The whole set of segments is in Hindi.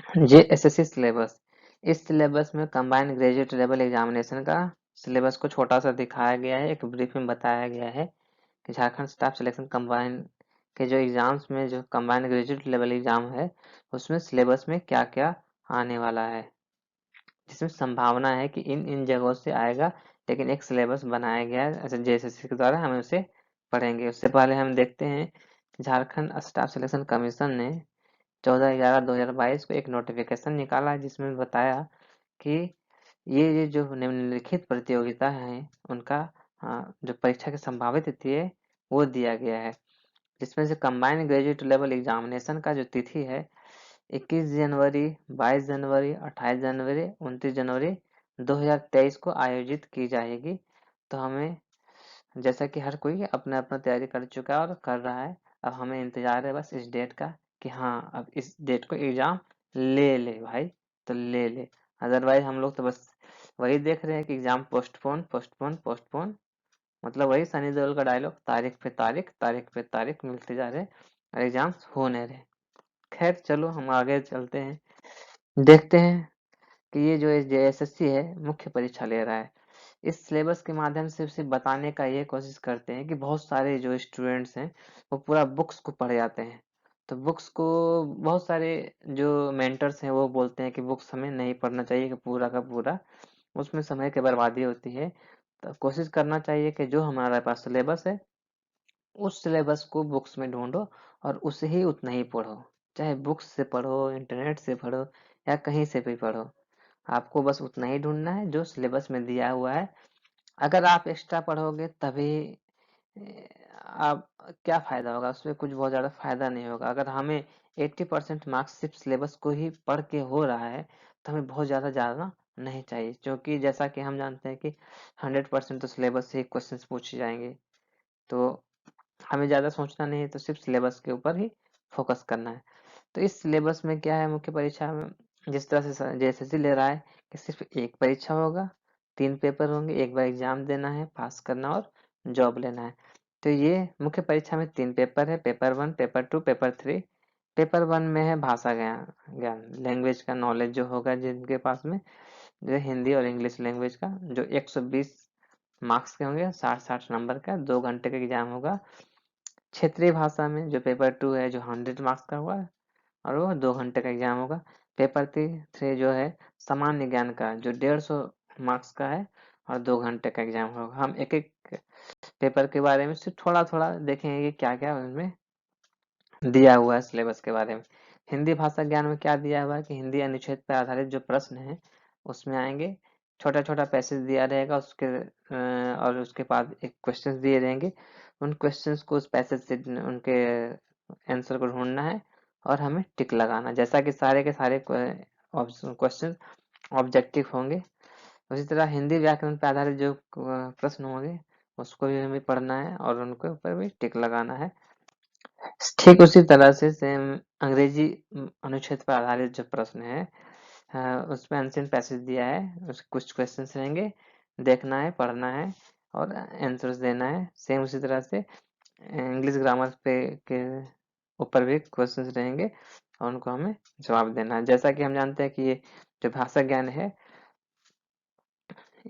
JSSC syllabus. इस सिलेबस में कंबाइंड ग्रेजुएट लेवल एग्जामिनेशन का सिलेबस को छोटा सा दिखाया गया है, एक ब्रीफ में बताया गया है कि झारखंड स्टाफ सिलेक्शन कंबाइंड के जो एग्जाम्स में जो कंबाइंड ग्रेजुएट लेवल एग्जाम है उसमें सिलेबस में क्या क्या आने वाला है, जिसमें संभावना है कि इन इन जगहों से आएगा, लेकिन एक सिलेबस बनाया गया है ऐसे JSSC के द्वारा, हम उसे पढ़ेंगे। उससे पहले हम देखते हैं झारखंड स्टाफ सिलेक्शन कमीशन ने 14/11/2022 को एक नोटिफिकेशन निकाला है, जिसमें बताया कि ये जो निम्नलिखित प्रतियोगिता है उनका जो परीक्षा की संभावित तिथि है वो दिया गया है, जिसमें से कंबाइंड ग्रेजुएट लेवल एग्जामिनेशन का जो तिथि है 21 जनवरी, 22 जनवरी, 28 जनवरी, 29 जनवरी 2023 को आयोजित की जाएगी। तो हमें, जैसा कि हर कोई अपना अपना तैयारी कर चुका है और कर रहा है, अब हमें इंतजार है बस इस डेट का कि हाँ अब इस डेट को एग्जाम ले ले भाई, तो ले ले। अदरवाइज हम लोग तो बस वही देख रहे हैं कि एग्जाम पोस्टपोन पोस्टपोन पोस्टपोन, मतलब वही सनी देओल का डायलॉग, तारीख पे तारीख, तारीख पे तारीख मिलते जा रहे और एग्जाम्स हो नहीं रहे। खैर चलो हम आगे चलते हैं, देखते हैं कि ये जो JSSC है मुख्य परीक्षा ले रहा है। इस सिलेबस के माध्यम से सिर्फ बताने का ये कोशिश करते हैं कि बहुत सारे जो स्टूडेंट्स हैं वो पूरा बुक्स को पढ़ जाते हैं। तो बुक्स को बहुत सारे जो मेंटर्स हैं वो बोलते हैं कि बुक्स हमें नहीं पढ़ना चाहिए कि पूरा का पूरा, उसमें समय की बर्बादी होती है। तो कोशिश करना चाहिए कि जो हमारे पास सिलेबस है उस सिलेबस को बुक्स में ढूंढो और उसे ही उतना ही पढ़ो, चाहे बुक्स से पढ़ो, इंटरनेट से पढ़ो या कहीं से भी पढ़ो, आपको बस उतना ही ढूंढना है जो सिलेबस में दिया हुआ है। अगर आप एक्स्ट्रा पढ़ोगे तभी आप क्या फायदा होगा, उसमें कुछ बहुत ज्यादा फायदा नहीं होगा। अगर हमें 80% मार्क्स सिर्फ सिलेबस को ही पढ़ के हो रहा है तो हमें बहुत ज्यादा जाना नहीं चाहिए, क्योंकि जैसा कि हम जानते हैं कि 100% तो सिलेबस से ही क्वेश्चंस पूछे जाएंगे। तो हमें ज़्यादा सोचना नहीं है, तो सिर्फ सिलेबस के ऊपर ही फोकस करना है। तो इस सिलेबस में क्या है, मुख्य परीक्षा में जिस तरह से JSSC ले रहा है कि सिर्फ एक परीक्षा होगा, 3 पेपर होंगे, एक बार एग्जाम देना है, पास करना और जॉब लेना है। तो ये मुख्य परीक्षा में 3 पेपर है, पेपर 1, पेपर 2, पेपर 3। पेपर 1 में है भाषा ज्ञान ज्ञान लैंग्वेज का नॉलेज जो होगा जिनके पास में, जो हिंदी और इंग्लिश लैंग्वेज का, जो 120 मार्क्स के होंगे, 60-60 नंबर का 2 घंटे का एग्जाम होगा। क्षेत्रीय भाषा में जो पेपर 2 है जो 100 मार्क्स का हुआ और वो 2 घंटे का एग्जाम होगा। पेपर 3 जो है सामान्य ज्ञान का जो 150 मार्क्स का है और 2 घंटे का एग्जाम होगा। हम एक एक पेपर के बारे में सिर्फ थोड़ा थोड़ा देखेंगे कि क्या क्या उसमें दिया हुआ है सिलेबस के बारे में। हिंदी भाषा ज्ञान में क्या दिया हुआ है कि हिंदी अनुच्छेद पर आधारित जो प्रश्न है उसमें आएंगे, छोटा छोटा पैसेज दिया रहेगा उसके और उसके बाद एक क्वेश्चंस दिए रहेंगे, उन क्वेश्चंस को उस पैसेज से उनके आंसर को ढूंढना है और हमें टिक लगाना, जैसा कि सारे के सारे क्वेश्चन ऑब्जेक्टिव होंगे। उसी तरह हिंदी व्याकरण पर आधारित जो प्रश्न होंगे उसको भी हमें पढ़ना है और उनके ऊपर भी टिक लगाना है। ठीक उसी तरह से सेम अंग्रेजी अनुच्छेद पर आधारित जो प्रश्न है उसमें एंशिएंट पैसेज दिया है, उस कुछ क्वेश्चंस रहेंगे, देखना है, पढ़ना है और आंसर्स देना है। सेम उसी तरह से इंग्लिश ग्रामर पे के ऊपर भी क्वेश्चंस रहेंगे और उनको हमें जवाब देना है। जैसा कि हम जानते हैं कि ये जो भाषा ज्ञान है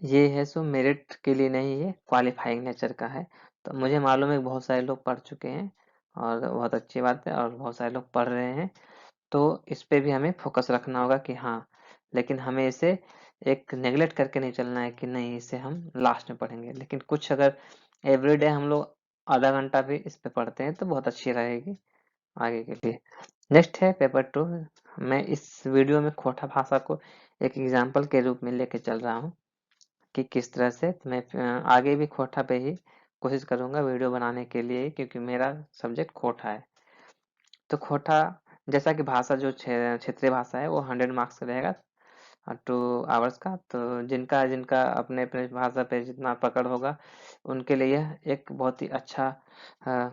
ये है सो मेरिट के लिए नहीं, ये क्वालिफाइंग नेचर का है। तो मुझे मालूम है कि बहुत सारे लोग पढ़ चुके हैं और बहुत अच्छी बात है, और बहुत सारे लोग पढ़ रहे हैं, तो इस पे भी हमें फोकस रखना होगा कि हाँ, लेकिन हमें इसे एक नेगलेक्ट करके नहीं चलना है कि नहीं इसे हम लास्ट में पढ़ेंगे। लेकिन कुछ अगर एवरीडे हम लोग आधा घंटा भी इस पे पढ़ते हैं तो बहुत अच्छी रहेगी आगे के लिए। नेक्स्ट है पेपर 2। मैं इस वीडियो में खोटा भाषा को एक एग्जाम्पल के रूप में लेके चल रहा हूँ कि किस तरह से मैं आगे भी खोटा पे ही कोशिश करूंगा वीडियो बनाने के लिए, क्योंकि मेरा सब्जेक्ट खोटा है। तो खोटा, जैसा कि भाषा जो क्षेत्रीय भाषा है वो 100 मार्क्स का रहेगा 2 आवर्स का। तो जिनका जिनका अपने अपने भाषा पे जितना पकड़ होगा उनके लिए यह एक बहुत ही अच्छा अ,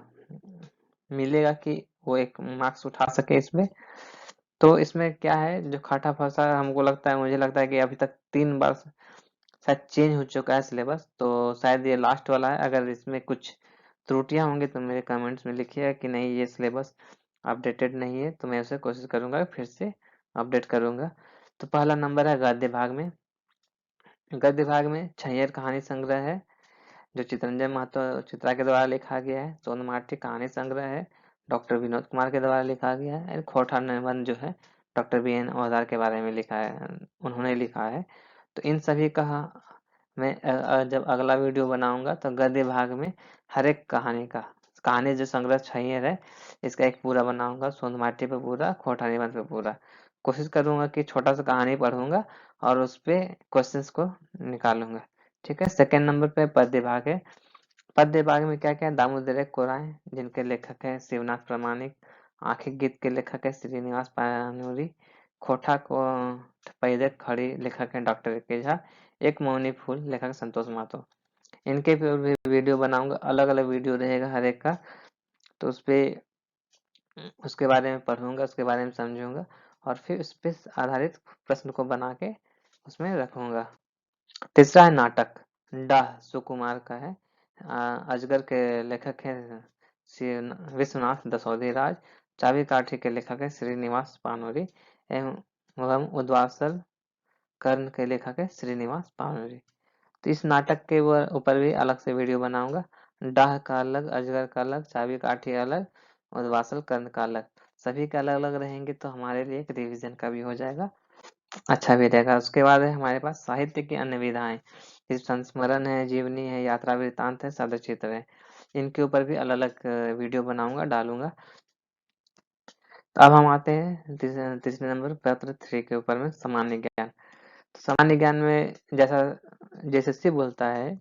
मिलेगा कि वो एक मार्क्स उठा सके इसमें। तो इसमें क्या है, जो खाटा भाषा हमको लगता है, मुझे लगता है कि अभी तक 3 बार शायद चेंज हो चुका है सिलेबस, तो शायद ये लास्ट वाला है। अगर इसमें कुछ त्रुटियां होंगी तो मेरे कमेंट्स में लिखिएगा कि नहीं ये सिलेबस अपडेटेड नहीं है, तो मैं उसे कोशिश करूंगा फिर से अपडेट करूंगा। तो पहला नंबर है गद्य भाग में। गद्य भाग में छैयर कहानी संग्रह है, जो चितरंजन महतो चित्रा के द्वारा लिखा गया है। सोनमाठी कहानी संग्रह है, डॉक्टर विनोद कुमार के द्वारा लिखा गया है। और खोटा निबंध जो है डॉक्टर बी एन औजार के बारे में लिखा है, उन्होंने लिखा है। तो इन सभी का मैं जब अगला वीडियो बनाऊंगा तो गद्य भाग में हर एक कहानी जो संग्रह छैयर है इसका एक पूरा बनाऊंगा, सोनमाटी पे पूरा, खोटा निबंध पे पूरा। कोशिश करूंगा कि छोटा सा कहानी पढ़ूंगा और उस पे क्वेश्चंस को निकालूंगा। ठीक है। सेकंड नंबर पे पद्य भाग है। पद्य भाग में क्या क्या है, दामोदर कोराय जिनके लेखक है शिवनाथ प्रामाणिक, आखिर गीत के लेखक है श्रीनिवास पानूरी, खोटा को पैदक खड़ी लेखक है डॉक्टर के झा, एक मौनी फूल लेखक संतोष मातो। इनके भी वीडियो बनाऊंगा, अलग अलग वीडियो रहेगा हर एक का। तो उस पे उसके बारे में पढ़ूंगा, उसके बारे में समझूंगा और फिर उस पे आधारित प्रश्न को बना के उसमें रखूंगा। तीसरा है नाटक, डाह सुकुमार का है। अजगर के लेखक हैं विश्वनाथ दसौधी राज, चाबी काठी के लेखक है श्रीनिवास पानोरी एवं उद्वासल कर्ण के लेखक है श्रीनिवास पानोरी। तो इस नाटक के ऊपर भी अलग से वीडियो बनाऊंगा। डाह का अलग, अजगर का अलग, चाबी काठी अलग, उद्वासल कर्ण का अलग। सभी का अलग अलग रहेंगे तो हमारे लिए एक रिवीजन का भी हो जाएगा, अच्छा भी रहेगा। उसके बाद है हमारे पास साहित्य की अन्य विधाएं, जैसे संस्मरण है, जीवनी है, यात्रा वृत्तांत है, साधक चित्र है। इनके ऊपर भी अलग अलग वीडियो बनाऊंगा, डालूंगा। तो अब हम आते हैं तीसरे नंबर पेपर 3 के ऊपर में, सामान्य ज्ञान। तो सामान्य ज्ञान में जैसा जेएसएससी बोलता है,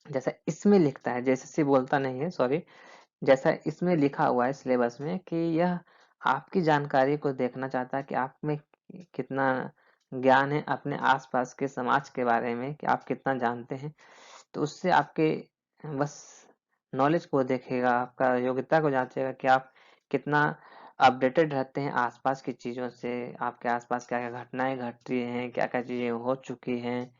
जैसा इसमें लिखता है, जेएसएससी बोलता नहीं है, सॉरी, जैसा इसमें लिखा हुआ है सिलेबस में कि यह आपकी जानकारी को देखना चाहता है कि आप में कितना ज्ञान है अपने आसपास के समाज के बारे में, कि आप कितना जानते हैं। तो उससे आपके बस नॉलेज को देखेगा, आपका योग्यता को जांचेगा कि आप कितना अपडेटेड रहते हैं आसपास की चीज़ों से, आपके आसपास क्या क्या घटनाएं घट रही हैं, क्या क्या चीज़ें हो चुकी हैं,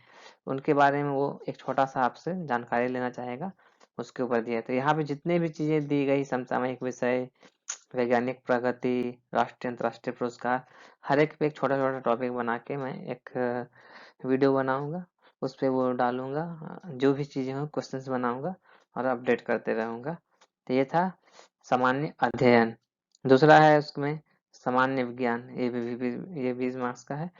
उनके बारे में वो एक छोटा सा आपसे जानकारी लेना चाहेगा, उसके ऊपर दिया। तो यहाँ पे जितने भी चीजें दी गई, समसामयिक विषय, वैज्ञानिक प्रगति, राष्ट्रीय अंतर्राष्ट्रीय पुरस्कार, हर एक पे एक छोटा छोटा टॉपिक बना के मैं एक वीडियो बनाऊंगा, उस पे वो डालूंगा, जो भी चीजें हो क्वेश्चंस बनाऊंगा और अपडेट करते रहूंगा। तो ये था सामान्य अध्ययन। दूसरा है उसमें सामान्य विज्ञान, ये 20 मार्क्स का है।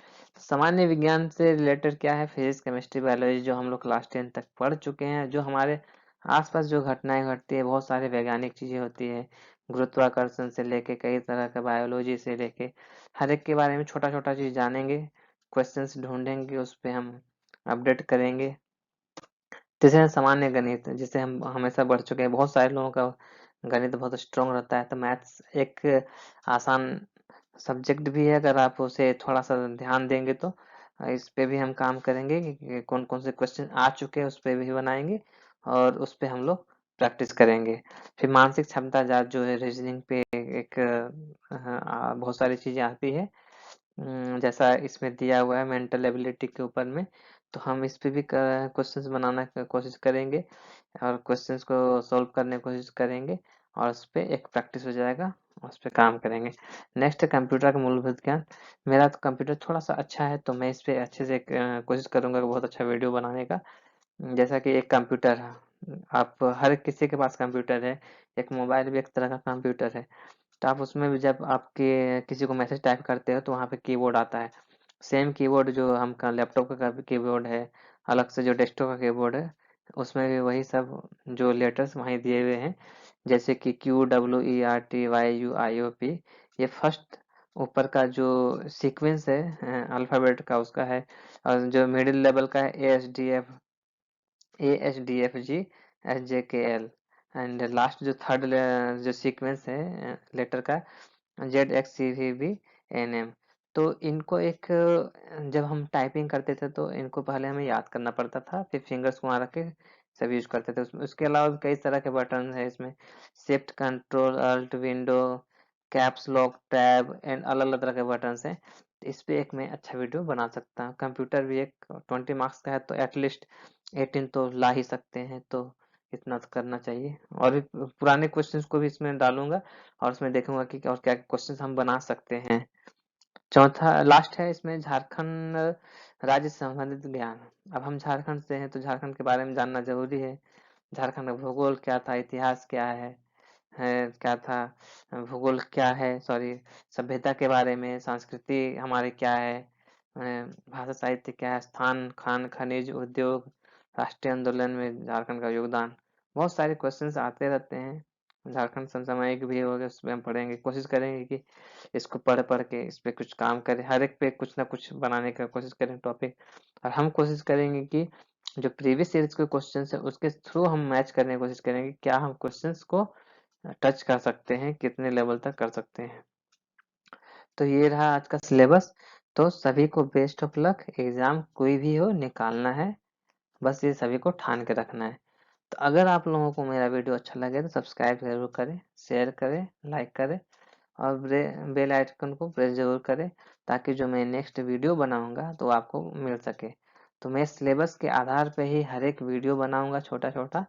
सामान्य विज्ञान से रिलेटेड क्या है, फिजिक्स केमिस्ट्री बायोलॉजी, जो हम लोग क्लास 10 तक पढ़ चुके हैं, जो हमारे आसपास जो घटनाएं घटती है, बहुत सारी वैज्ञानिक चीजें होती है, गुरुत्वाकर्षण से लेके कई तरह का, बायोलॉजी से लेके हर एक के बारे में छोटा छोटा चीज जानेंगे, क्वेश्चंस ढूंढेंगे, उस पे हम अपडेट करेंगे। तीसरा है सामान्य गणित, जिसे हम हमेशा बढ़ चुके हैं, बहुत सारे लोगों का गणित बहुत स्ट्रांग रहता है। तो मैथ्स एक आसान सब्जेक्ट भी है, अगर आप उसे थोड़ा सा ध्यान देंगे तो इस पे भी हम काम करेंगे कि कौन कौन से क्वेश्चन आ चुके हैं, उस पे भी बनाएंगे और उस पे हम लोग प्रैक्टिस करेंगे। फिर मानसिक क्षमता जांच जो है, रीजनिंग पे एक बहुत सारी चीजें आती है, जैसा इसमें दिया हुआ है मेंटल एबिलिटी के ऊपर में। तो हम इस पे भी क्वेश्चंस बनाना की कोशिश करेंगे और क्वेश्चंस को सॉल्व करने की कोशिश करेंगे और उस पे एक प्रैक्टिस हो जाएगा, उस पे काम करेंगे। नेक्स्ट है कंप्यूटर का मूलभूत ज्ञान। मेरा तो कंप्यूटर थोड़ा सा अच्छा है, तो मैं इस पे अच्छे से कोशिश करूंगा कि बहुत अच्छा वीडियो बनाने का। जैसा कि एक कंप्यूटर है, आप हर किसी के पास कंप्यूटर है, एक मोबाइल भी एक तरह का कंप्यूटर है। तो आप उसमें भी जब आपके किसी को मैसेज टाइप करते हो तो वहाँ पे कीबोर्ड आता है, सेम कीबोर्ड जो हम लैपटॉप का कीबोर्ड है, अलग से जो डेस्कटॉप का कीबोर्ड है, उसमें भी वही सब जो लेटर्स वहीं दिए हुए हैं, जैसे कि QWERTYUIOP, ये फर्स्ट ऊपर का जो सीक्वेंस है अल्फाबेट का उसका है, और जो मिडिल लेवल का है AHDFG HJKL, एंड लास्ट जो थर्ड जो सीक्वेंस है लेटर का, ZXCVBNM। तो इनको एक जब हम टाइपिंग करते थे तो इनको पहले हमें याद करना पड़ता था, फिर फिंगर्स को वहाँ रख के सब यूज करते थे। उसके अलावा भी कई तरह के बटन है इसमें, shift control alt window, caps lock tab and अलग अलग तरह के बटन हैं। तो इस पे एक मैं अच्छा वीडियो बना सकता हूँ। कंप्यूटर भी एक 20 मार्क्स का है, तो एटलीस्ट 18 तो ला ही सकते हैं, तो इतना तो करना चाहिए। और भी पुराने क्वेश्चंस को भी इसमें डालूंगा और उसमें देखूंगा कि और क्या क्वेश्चंस हम बना सकते हैं। चौथा लास्ट है इसमें झारखंड राज्य से संबंधित ज्ञान। अब हम झारखंड से हैं तो झारखंड के बारे में जानना जरूरी है। झारखंड का भूगोल क्या था, इतिहास क्या है क्या था, भूगोल क्या है, सॉरी, सभ्यता के बारे में, संस्कृति हमारी क्या है, भाषा साहित्य क्या है, स्थान, खान खनिज, उद्योग, राष्ट्रीय आंदोलन में झारखंड का योगदान। बहुत सारे क्वेश्चंस आते रहते हैं। झारखंड समसामयिक भी होगा, उसमें हम पढ़ेंगे, कोशिश करेंगे कि इसको पढ़ पढ़ के इस पे कुछ काम करें, हर एक पे कुछ ना कुछ बनाने का कोशिश करें टॉपिक। और हम कोशिश करेंगे कि जो प्रीवियस सीरीज के क्वेश्चंस है उसके थ्रू हम मैच करने की कोशिश करेंगे, क्या हम क्वेश्चंस को टच कर सकते हैं, कितने लेवल तक कर सकते हैं। तो ये रहा आज का सिलेबस। तो सभी को बेस्ट ऑफ लक, एग्जाम कोई भी हो निकालना है, बस ये सभी को ठान के रखना है। तो अगर आप लोगों को मेरा वीडियो अच्छा लगे तो सब्सक्राइब जरूर करें, शेयर करें, लाइक करें और बेल आइकन को प्रेस जरूर करें, ताकि जो मैं नेक्स्ट वीडियो बनाऊंगा तो आपको मिल सके। तो मैं सिलेबस के आधार पे ही हर एक वीडियो बनाऊंगा छोटा छोटा,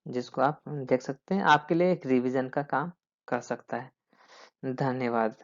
जिसको आप देख सकते हैं, आपके लिए एक रिवीजन का काम कर सकता है। धन्यवाद।